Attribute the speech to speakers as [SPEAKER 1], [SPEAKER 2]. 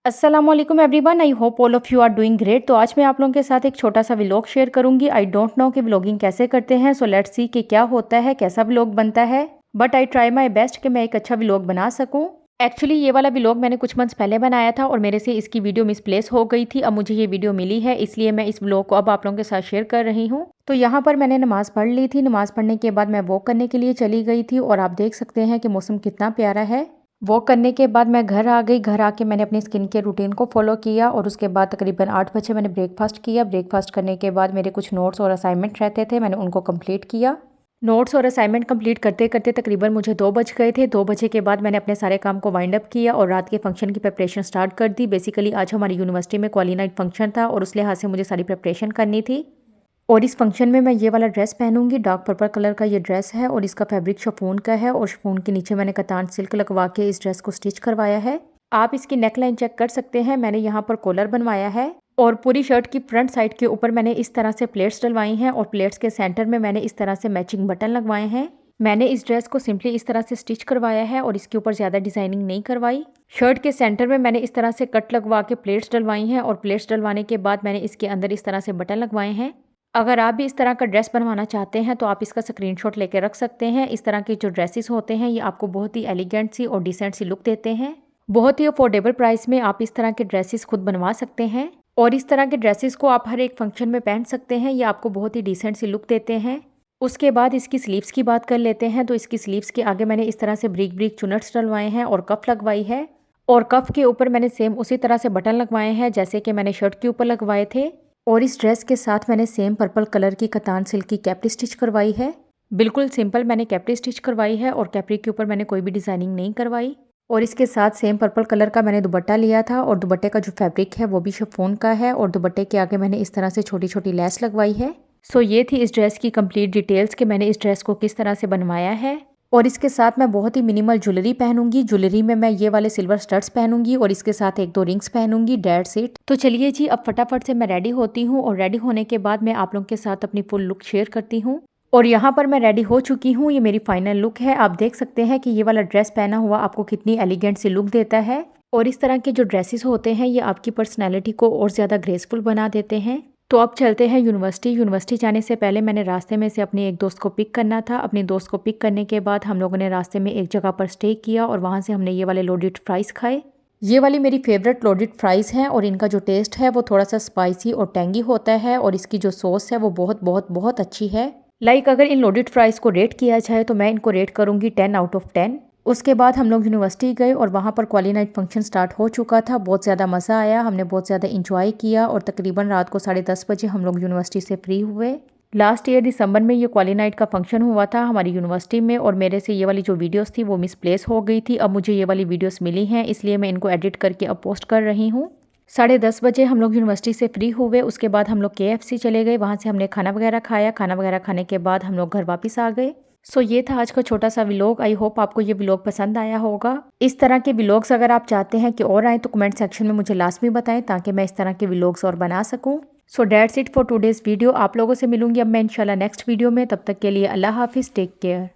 [SPEAKER 1] अस्सलामुअलैकुम everyone, I hope all of you are doing great. तो आज मैं आप लोगों के साथ एक छोटा सा व्लॉग शेयर करूंगी। आई डोंट नो कि व्लॉगिंग कैसे करते हैं, सो लेट्स सी कि क्या होता है, कैसा व्लॉग बनता है। But I try my best कि मैं एक अच्छा व्लॉग बना सकूं। एक्चुअली ये वाला व्लॉग मैंने कुछ मंथ्स पहले बनाया था और मेरे से इसकी वीडियो मिसप्लेस हो गई थी। अब मुझे ये वीडियो मिली है, इसलिए मैं इस व्लॉग को अब आप लोगों के साथ शेयर कर रही हूँ। तो यहाँ पर मैंने नमाज पढ़ ली थी। नमाज पढ़ने के बाद मैं वॉक करने के लिए चली गई थी और आप देख सकते हैं कि मौसम कितना प्यारा है। वॉक करने के बाद मैं घर आ गई। घर आके मैंने अपनी स्किन के रूटीन को फॉलो किया और उसके बाद तकरीबन 8 बजे मैंने ब्रेकफास्ट किया। ब्रेकफास्ट करने के बाद मेरे कुछ नोट्स और असाइनमेंट रहते थे, मैंने उनको कंप्लीट किया। नोट्स और असाइनमेंट कंप्लीट करते करते तकरीबन मुझे 2 बज गए थे। 2 बजे के बाद मैंने अपने सारे काम को वाइंड अप किया और रात के फंक्शन की प्रिपरेशन स्टार्ट कर दी। बेसिकली आज हमारी यूनिवर्सिटी में क्वाली नाइट फंक्शन था और उस लिहाज से मुझे सारी प्रिपरेशन करनी थी। और इस फंक्शन में मैं ये वाला ड्रेस पहनूंगी। डार्क पर्पल कलर का ये ड्रेस है और इसका फैब्रिक शिफॉन का है और शिफॉन के नीचे मैंने कतान सिल्क लगवा के इस ड्रेस को स्टिच करवाया है। आप इसकी नेक लाइन चेक कर सकते हैं। मैंने यहाँ पर कॉलर बनवाया है और पूरी शर्ट की फ्रंट साइड के ऊपर मैंने इस तरह से प्लेट्स डलवाई हैं और प्लेट्स के सेंटर में मैंने इस तरह से मैचिंग बटन लगवाए हैं। मैंने इस ड्रेस को सिंपली इस तरह से स्टिच करवाया है और इसके ऊपर ज़्यादा डिजाइनिंग नहीं करवाई। शर्ट के सेंटर में मैंने इस तरह से कट लगवा के प्लेट्स डलवाई हैं और प्लेट्स डलवाने के बाद मैंने इसके अंदर इस तरह से बटन लगवाए हैं। अगर आप भी इस तरह का ड्रेस बनवाना चाहते हैं तो आप इसका स्क्रीनशॉट लेके रख सकते हैं। इस तरह के जो ड्रेसेस होते हैं ये आपको बहुत ही एलिगेंट सी और डिसेंट सी लुक देते हैं। बहुत ही अफोर्डेबल प्राइस में आप इस तरह के ड्रेसेस खुद बनवा सकते हैं और इस तरह के ड्रेसेस को आप हर एक फंक्शन में पहन सकते हैं। ये आपको बहुत ही डिसेंट सी लुक देते हैं। उसके बाद इसकी स्लीव्स की बात कर लेते हैं। तो इसकी स्लीव्स के आगे मैंने इस तरह से ब्रीक ब्रीक चुनट्स डलवाए हैं और कफ लगवाई है और कफ के ऊपर मैंने सेम उसी तरह से बटन लगवाए हैं जैसे कि मैंने शर्ट के ऊपर लगवाए थे। और इस ड्रेस के साथ मैंने सेम पर्पल कलर की कतान सिल्क की कैप्री स्टिच करवाई है। बिल्कुल सिंपल मैंने कैप्री स्टिच करवाई है और कैप्री के ऊपर मैंने कोई भी डिजाइनिंग नहीं करवाई। और इसके साथ सेम पर्पल कलर का मैंने दुपट्टा लिया था और दुपट्टे का जो फैब्रिक है वो भी शिफॉन का है और दुपट्टे के आगे मैंने इस तरह से छोटी छोटी लेस लगवाई है। सो ये थी इस ड्रेस की कंप्लीट डिटेल्स कि मैंने इस ड्रेस को किस तरह से बनवाया है। और इसके साथ मैं बहुत ही मिनिमल ज्वेलरी पहनूंगी। ज्वेलरी में मैं ये वाले सिल्वर स्टड्स पहनूंगी और इसके साथ 1-2 रिंग्स पहनूंगी। That's it. तो चलिए जी, अब फटाफट से मैं रेडी होती हूँ और रेडी होने के बाद मैं आप लोगों के साथ अपनी फुल लुक शेयर करती हूँ। और यहाँ पर मैं रेडी हो चुकी हूँ। ये मेरी फाइनल लुक है। आप देख सकते हैं कि ये वाला ड्रेस पहना हुआ आपको कितनी एलिगेंट सी लुक देता है। और इस तरह के जो ड्रेसेस होते हैं ये आपकी पर्सनैलिटी को और ज़्यादा ग्रेसफुल बना देते हैं। तो अब चलते हैं यूनिवर्सिटी। यूनिवर्सिटी जाने से पहले मैंने रास्ते में से अपनी एक दोस्त को पिक करना था। अपनी दोस्त को पिक करने के बाद हम लोगों ने रास्ते में एक जगह पर स्टे किया और वहाँ से हमने ये वाले लोडेड फ्राइज़ खाए। ये वाली मेरी फेवरेट लोडेड फ्राइज़ हैं और इनका जो टेस्ट है वो थोड़ा सा स्पाइसी और टेंगी होता है और इसकी जो सॉस है वो बहुत बहुत बहुत अच्छी है। अगर इन लोडेड फ्राइज़ को रेट किया जाए तो मैं इनको रेट करूँगी 10 आउट ऑफ 10। उसके बाद हम लोग यूनिवर्सिटी गए और वहाँ पर क्वाली नाइट फंक्शन स्टार्ट हो चुका था। बहुत ज़्यादा मज़ा आया, हमने बहुत ज़्यादा इंजॉय किया और तकरीबन रात को 10:30 बजे हम लोग यूनिवर्सिटी से फ्री हुए। लास्ट ईयर दिसंबर में ये क्वाली नाइट का फंक्शन हुआ था हमारी यूनिवर्सिटी में और मेरे से ये वाली जो वीडियोस थी वो मिसप्लेस हो गई थी। अब मुझे ये वाली वीडियोस मिली हैं, इसलिए मैं इनको एडिट करके अब पोस्ट कर रही हूँ। 10:30 बजे हम लोग यूनिवर्सिटी से फ्री हुए। उसके बाद हम लोग KFC चले गए, वहाँ से हमने खाना वगैरह खाया। खाना वगैरह खाने के बाद हम लोग घर वापस आ गए। सो ये था आज का छोटा सा व्लॉग। आई होप आपको ये व्लॉग पसंद आया होगा। इस तरह के व्लॉग्स अगर आप चाहते हैं कि और आए तो कमेंट सेक्शन में मुझे लाजमी बताएं ताकि मैं इस तरह के व्लॉग्स और बना सकूं। So that's it for today's video. आप लोगों से मिलूंगी अब मैं इंशाल्लाह नेक्स्ट वीडियो में। तब तक के लिए अल्लाह हाफिज़, टेक केयर।